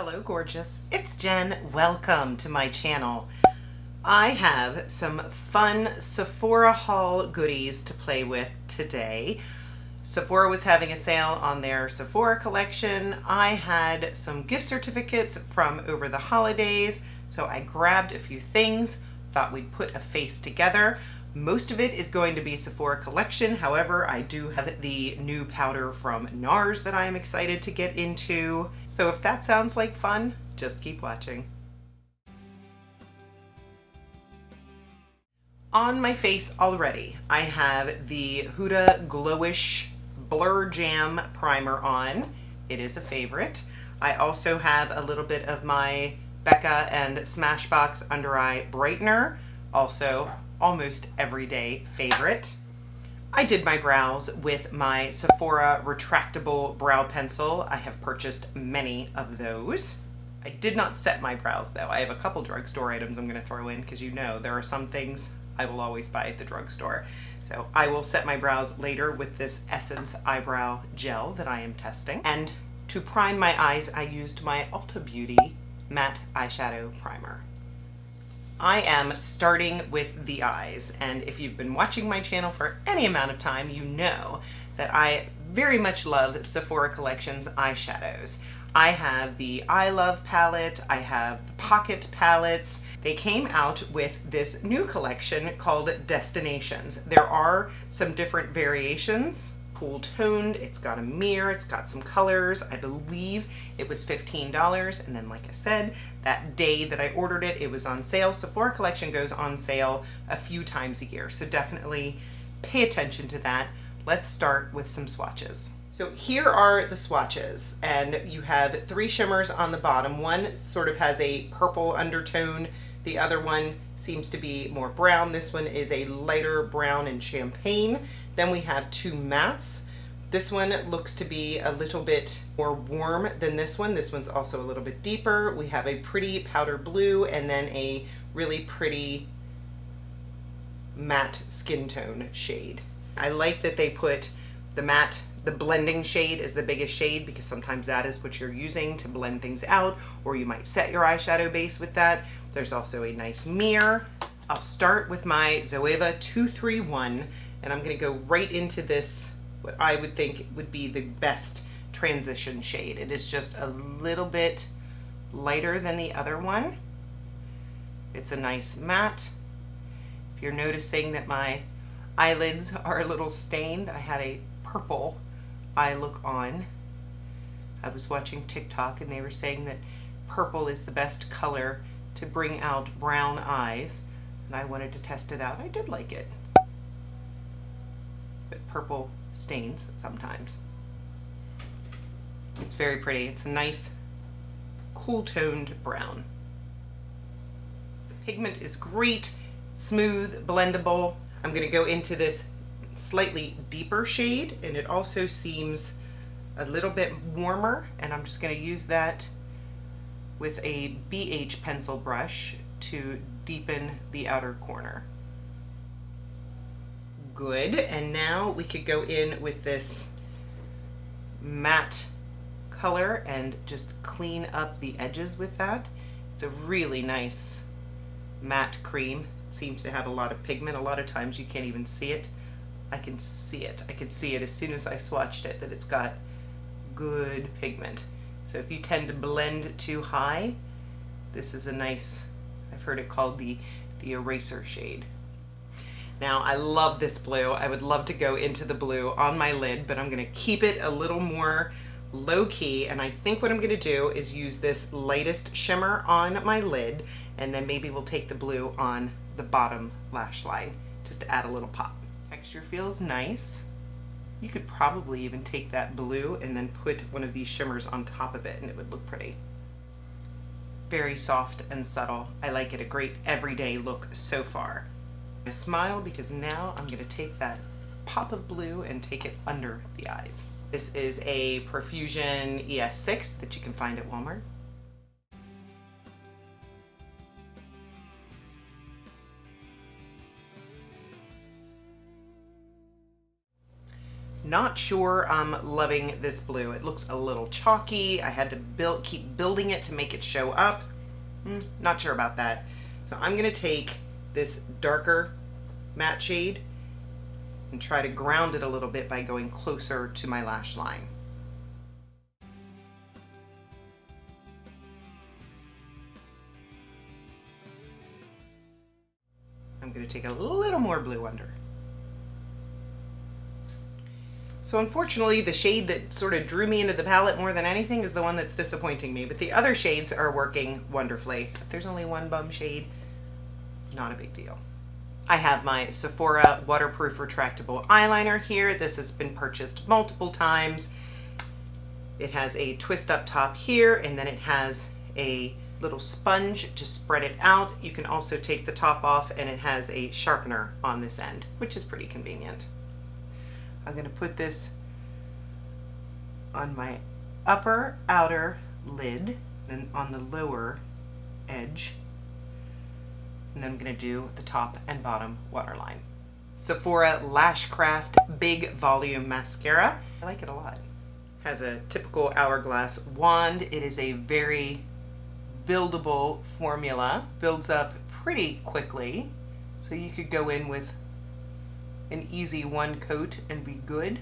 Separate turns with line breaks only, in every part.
Hello gorgeous, it's Jen. Welcome to my channel. I have some fun Sephora haul goodies to play with today. Sephora was having a sale on their Sephora collection. I had some gift certificates from over the holidays, so I grabbed a few things, thought we'd put a face together. Most of it is going to be Sephora collection. However, I do have the new powder from Nars that I am excited to get into. So if that sounds like fun, just keep watching. On my face already, I have the Huda Glowish Blur Jam Primer on. It is a favorite. I also have a little bit of my Becca and Smashbox Under Eye Brightener, also almost everyday favorite. I did my brows with my Sephora Retractable Brow Pencil. I have purchased many of those. I did not set my brows though. I have a couple drugstore items I'm going to throw in because you know there are some things I will always buy at the drugstore. So I will set my brows later with this Essence Eyebrow Gel that I am testing. And to prime my eyes, I used my Ulta Beauty Matte Eyeshadow Primer. I am starting with the eyes, and if you've been watching my channel for any amount of time, you know that I very much love Sephora Collection's eyeshadows. I have the I Love palette, I have the Pocket palettes. They came out with this new collection called Destinations. There are some different variations. Cool toned, it's got a mirror, it's got some colors. I believe it was $15, and then like I said, that day that I ordered it, it was on sale. Sephora Collection goes on sale a few times a year, so definitely pay attention to that. Let's start with some swatches. So here are the swatches, and you have three shimmers on the bottom. One sort of has a purple undertone. The other one seems to be more brown. This one is a lighter brown and champagne. Then we have two mattes. This one looks to be a little bit more warm than this one. This one's also a little bit deeper. We have a pretty powder blue and then a really pretty matte skin tone shade. I like that they put the matte, the blending shade is the biggest shade because sometimes that is what you're using to blend things out, or you might set your eyeshadow base with that. There's also a nice mirror. I'll start with my Zoeva 231, and I'm going to go right into this, what I would think would be the best transition shade. It is just a little bit lighter than the other one. It's a nice matte. If you're noticing that my eyelids are a little stained, I had a purple eye look on. I was watching TikTok and they were saying that purple is the best color to bring out brown eyes, and I wanted to test it out. I did like it, but purple stains sometimes. It's very pretty. It's a nice cool toned brown. The pigment is great, smooth, blendable. I'm going to go into this slightly deeper shade, and it also seems a little bit warmer, and I'm just going to use that with a BH pencil brush to deepen the outer corner. Good, and now we could go in with this matte color and just clean up the edges with that. It's a really nice matte cream. It seems to have a lot of pigment. A lot of times you can't even see it. I can see it. I could see it as soon as I swatched it that it's got good pigment. So if you tend to blend too high, this is a nice, I've heard it called the eraser shade. Now I love this blue. I would love to go into the blue on my lid, but I'm going to keep it a little more low key, and I think what I'm going to do is use this lightest shimmer on my lid, and then maybe we'll take the blue on the bottom lash line just to add a little pop. Texture feels nice. You could probably even take that blue and then put one of these shimmers on top of it and it would look pretty. Very soft and subtle. I like it. A great everyday look so far. I smile because now I'm going to take that pop of blue and take it under the eyes. This is a Profusion ES6 that you can find at Walmart. Not sure I'm loving this blue. It looks a little chalky. I had to keep building it to make it show up. Not sure about that. So I'm gonna take this darker matte shade and try to ground it a little bit by going closer to my lash line. I'm gonna take a little more blue under. So unfortunately, the shade that sort of drew me into the palette more than anything is the one that's disappointing me, but the other shades are working wonderfully. If there's only one bum shade, not a big deal. I have my Sephora waterproof retractable eyeliner here. This has been purchased multiple times. It has a twist up top here, and then it has a little sponge to spread it out. You can also take the top off, and it has a sharpener on this end, which is pretty convenient. I'm going to put this on my upper outer lid, then on the lower edge, and then I'm going to do the top and bottom waterline. Sephora Lashcraft Big Volume Mascara. I like it a lot. Has a typical hourglass wand. It is a very buildable formula. Builds up pretty quickly, so you could go in with an easy one coat and be good,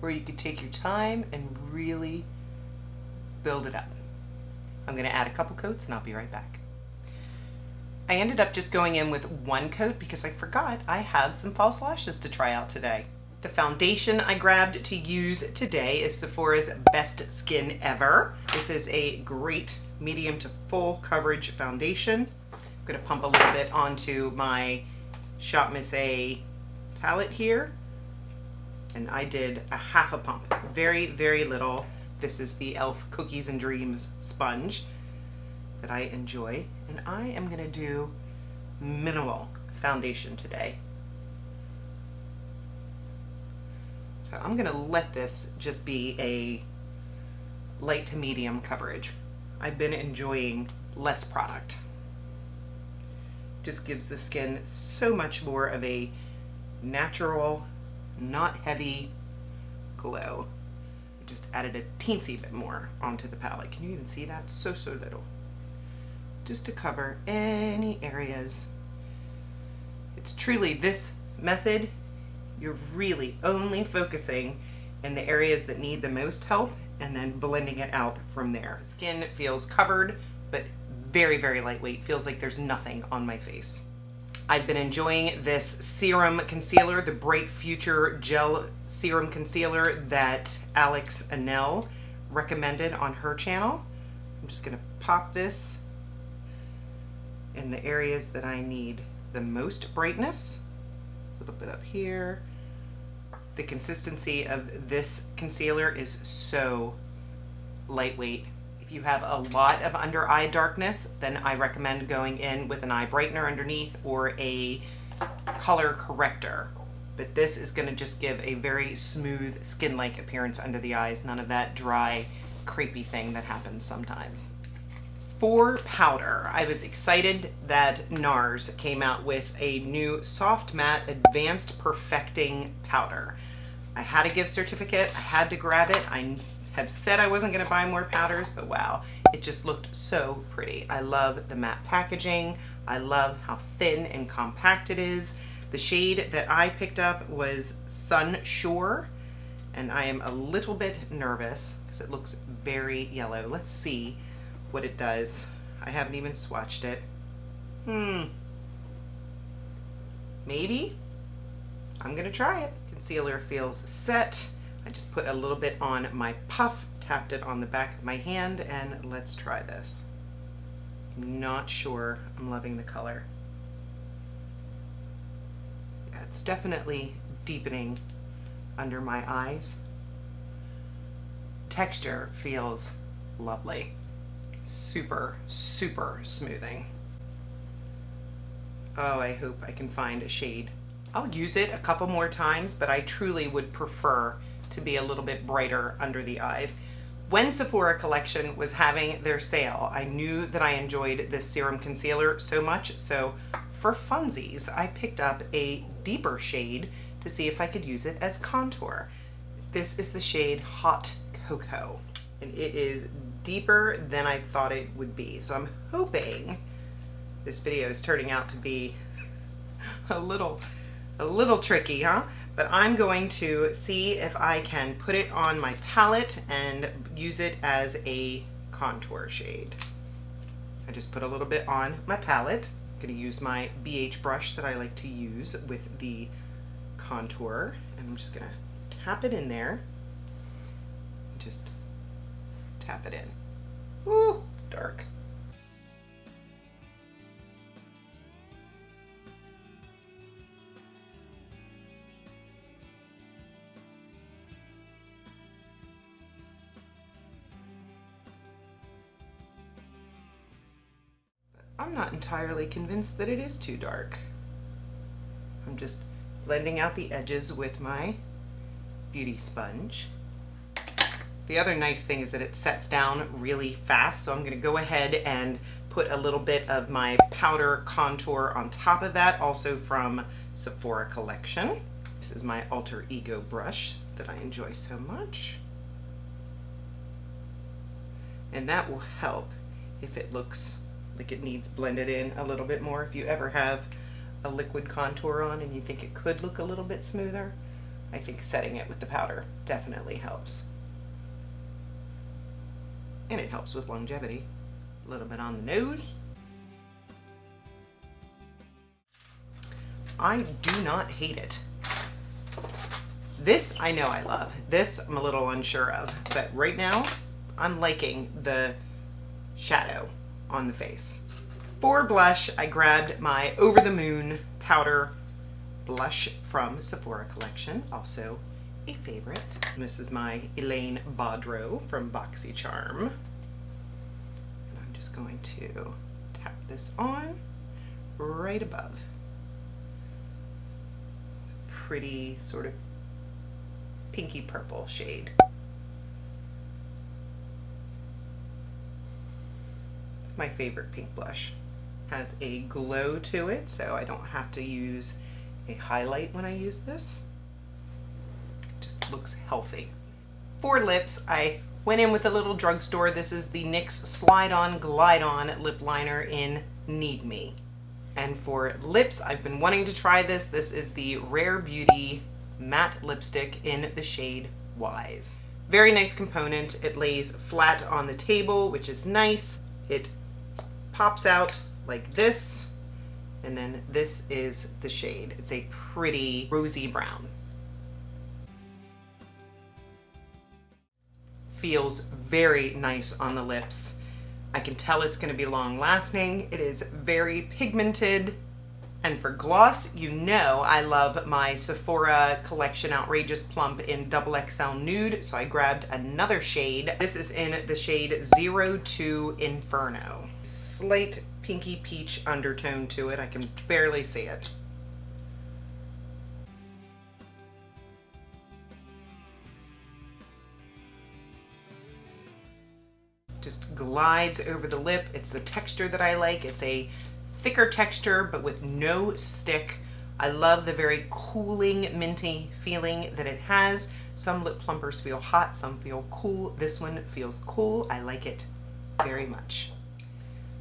or you could take your time and really build it up. I'm going to add a couple coats and I'll be right back. I ended up just going in with one coat because I forgot I have some false lashes to try out today. The foundation I grabbed to use today is Sephora's Best Skin Ever. This is a great medium to full coverage foundation. I'm going to pump a little bit onto my Shop Miss A palette here, and I did a half a pump, very, very little. This is the e.l.f. Cookies and Dreams sponge that I enjoy, and I am going to do minimal foundation today. So I'm going to let this just be a light to medium coverage. I've been enjoying less product. Just gives the skin so much more of a natural, not heavy glow. I just added a teensy bit more onto the palette. Can you even see that? So little. Just to cover any areas. It's truly this method, you're really only focusing in the areas that need the most help and then blending it out from there. Skin feels covered, but very, very lightweight. Feels like there's nothing on my face. I've been enjoying this serum concealer, the Bright Future Gel Serum Concealer that Alex Anel recommended on her channel. I'm just gonna pop this in the areas that I need the most brightness. A little bit up here. The consistency of this concealer is so lightweight. If you have a lot of under eye darkness, then I recommend going in with an eye brightener underneath or a color corrector. But this is going to just give a very smooth skin-like appearance under the eyes, none of that dry, crepey thing that happens sometimes. For powder, I was excited that Nars came out with a new Soft Matte Advanced Perfecting Powder. I had a gift certificate, I had to grab it. I have said I wasn't going to buy more powders, but wow, it just looked so pretty. I love the matte packaging. I love how thin and compact it is. The shade that I picked up was Sunshore, and I am a little bit nervous because it looks very yellow. Let's see what it does. I haven't even swatched it. Maybe. I'm gonna try it. Concealer feels set. I just put a little bit on my puff, tapped it on the back of my hand, and let's try this. I'm not sure I'm loving the color. Yeah, it's definitely deepening under my eyes. Texture feels lovely. Super, super smoothing. Oh, I hope I can find a shade. I'll use it a couple more times, but I truly would prefer to be a little bit brighter under the eyes. When Sephora Collection was having their sale, I knew that I enjoyed this serum concealer so much, so for funsies, I picked up a deeper shade to see if I could use it as contour. This is the shade Hot Cocoa, and it is deeper than I thought it would be. So I'm hoping this video is turning out to be a little tricky, huh? But I'm going to see if I can put it on my palette and use it as a contour shade. I just put a little bit on my palette. I'm gonna use my BH brush that I like to use with the contour, and I'm just gonna tap it in there. Just tap it in. Woo, it's dark. I'm not entirely convinced that it is too dark. I'm just blending out the edges with my beauty sponge. The other nice thing is that it sets down really fast, so I'm going to go ahead and put a little bit of my powder contour on top of that, also from Sephora collection. This is my alter ego brush that I enjoy so much. And that will help if it looks like it needs blended in a little bit more. If you ever have a liquid contour on and you think it could look a little bit smoother, I think setting it with the powder definitely helps. And it helps with longevity. A little bit on the nose. I do not hate it. This I know I love. This I'm a little unsure of, but right now I'm liking the shadow on the face. For blush, I grabbed my Over the Moon powder blush from Sephora collection, also a favorite. And this is my Elaine Baudreau from Boxycharm. And I'm just going to tap this on right above. It's a pretty sort of pinky purple shade. My favorite pink blush. Has a glow to it, so I don't have to use a highlight when I use this. Just looks healthy. For lips, I went in with a little drugstore. This is the NYX Slide On Glide On lip liner in Need Me. And for lips, I've been wanting to try this. This is the Rare Beauty matte lipstick in the shade Wise. Very nice component. It lays flat on the table, which is nice. It pops out like this, and then this is the shade. It's a pretty rosy brown. Feels very nice on the lips. I can tell it's going to be long lasting. It is very pigmented. And for gloss, you know I love my Sephora collection Outrageous Plump in XXL Nude, so I grabbed another shade. This is in the shade 02 Inferno. Slight pinky peach undertone to it. I can barely see it. Just glides over the lip. It's the texture that I like. It's a thicker texture, but with no stick. I love the very cooling, minty feeling that it has. Some lip plumpers feel hot, some feel cool. This one feels cool. I like it very much.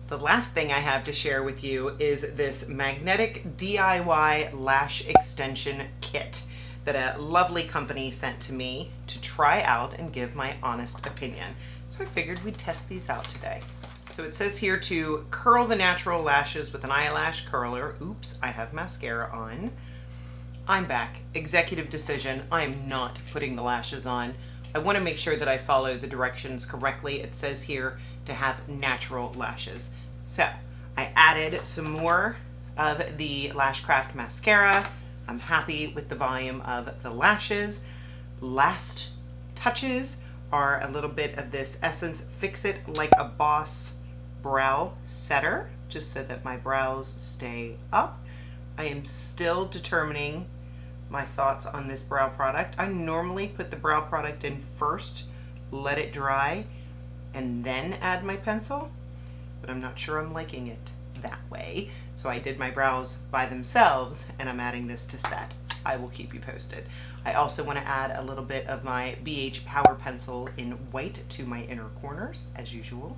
The last thing I have to share with you is this magnetic DIY lash extension kit that a lovely company sent to me to try out and give my honest opinion. So I figured we'd test these out today. So it says here to curl the natural lashes with an eyelash curler. Oops, I have mascara on. I'm back. Executive decision. I am not putting the lashes on. I want to make sure that I follow the directions correctly. It says here to have natural lashes. So I added some more of the Lashcraft mascara. I'm happy with the volume of the lashes. Last touches are a little bit of this Essence Fix It Like a Boss brow setter, just so that my brows stay up. I am still determining my thoughts on this brow product. I normally put the brow product in first, let it dry, and then add my pencil, but I'm not sure I'm liking it that way. So I did my brows by themselves, and I'm adding this to set. I will keep you posted. I also want to add a little bit of my BH Power Pencil in white to my inner corners, as usual.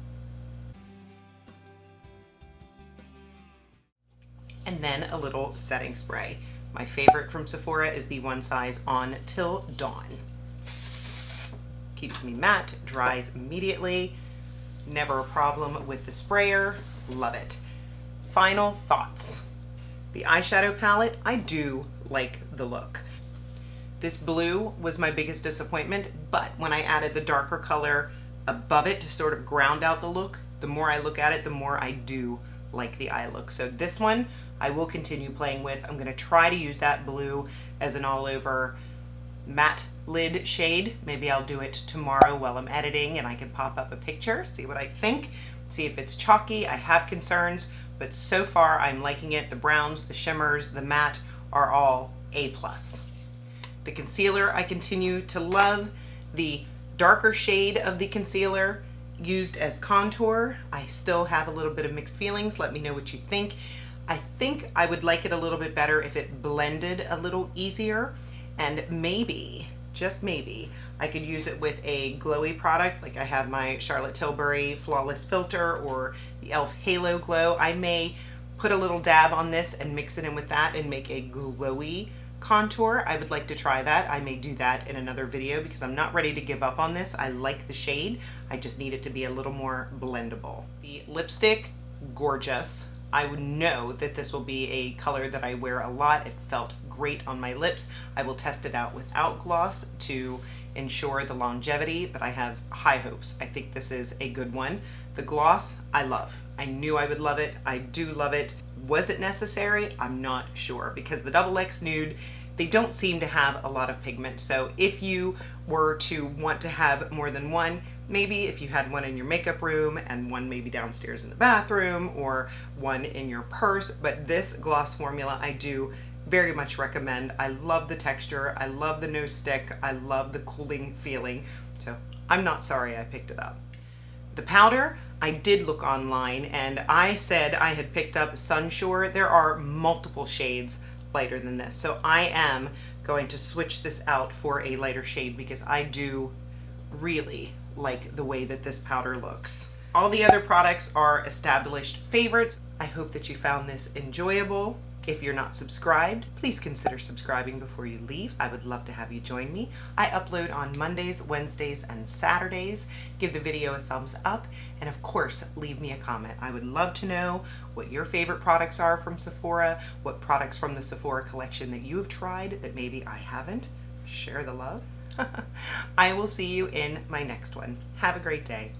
And then a little setting spray. My favorite from Sephora is the One Size On Till Dawn. Keeps me matte, dries immediately, never a problem with the sprayer, love it. Final thoughts. The eyeshadow palette, I do like the look. This blue was my biggest disappointment, but when I added the darker color above it to sort of ground out the look, the more I look at it, the more I do like the eye look. So this one I will continue playing with. I'm going to try to use that blue as an all over matte lid shade. Maybe I'll do it tomorrow while I'm editing and I can pop up a picture, see what I think, see if it's chalky. I have concerns, but so far I'm liking it. The browns, the shimmers, the matte are all A+. The concealer I continue to love. The darker shade of the concealer used as contour, I still have a little bit of mixed feelings. Let me know what you think. I think I would like it a little bit better if it blended a little easier, and maybe, just maybe, I could use it with a glowy product, like I have my Charlotte Tilbury Flawless Filter or the e.l.f. Halo Glow. I may put a little dab on this and mix it in with that and make a glowy contour. I would like to try that. I may do that in another video because I'm not ready to give up on this. I like the shade. I just need it to be a little more blendable. The lipstick, gorgeous. I would know that this will be a color that I wear a lot. It felt great on my lips. I will test it out without gloss to ensure the longevity, but I have high hopes. I think this is a good one. The gloss, I love. I knew I would love it. I do love it. Was it necessary? I'm not sure, because the XX Nude, they don't seem to have a lot of pigment. So if you were to want to have more than one, maybe if you had one in your makeup room and one maybe downstairs in the bathroom or one in your purse, but this gloss formula I do very much recommend. I love the texture. I love the nose stick. I love the cooling feeling. So I'm not sorry I picked it up. The powder, I did look online and I said I had picked up Sunsure. There are multiple shades lighter than this. So I am going to switch this out for a lighter shade because I do really like the way that this powder looks. All the other products are established favorites. I hope that you found this enjoyable. If you're not subscribed, please consider subscribing before you leave. I would love to have you join me. I upload on Mondays, Wednesdays, and Saturdays. Give the video a thumbs up, and of course, leave me a comment. I would love to know what your favorite products are from Sephora, what products from the Sephora collection that you have tried that maybe I haven't. Share the love. I will see you in my next one. Have a great day.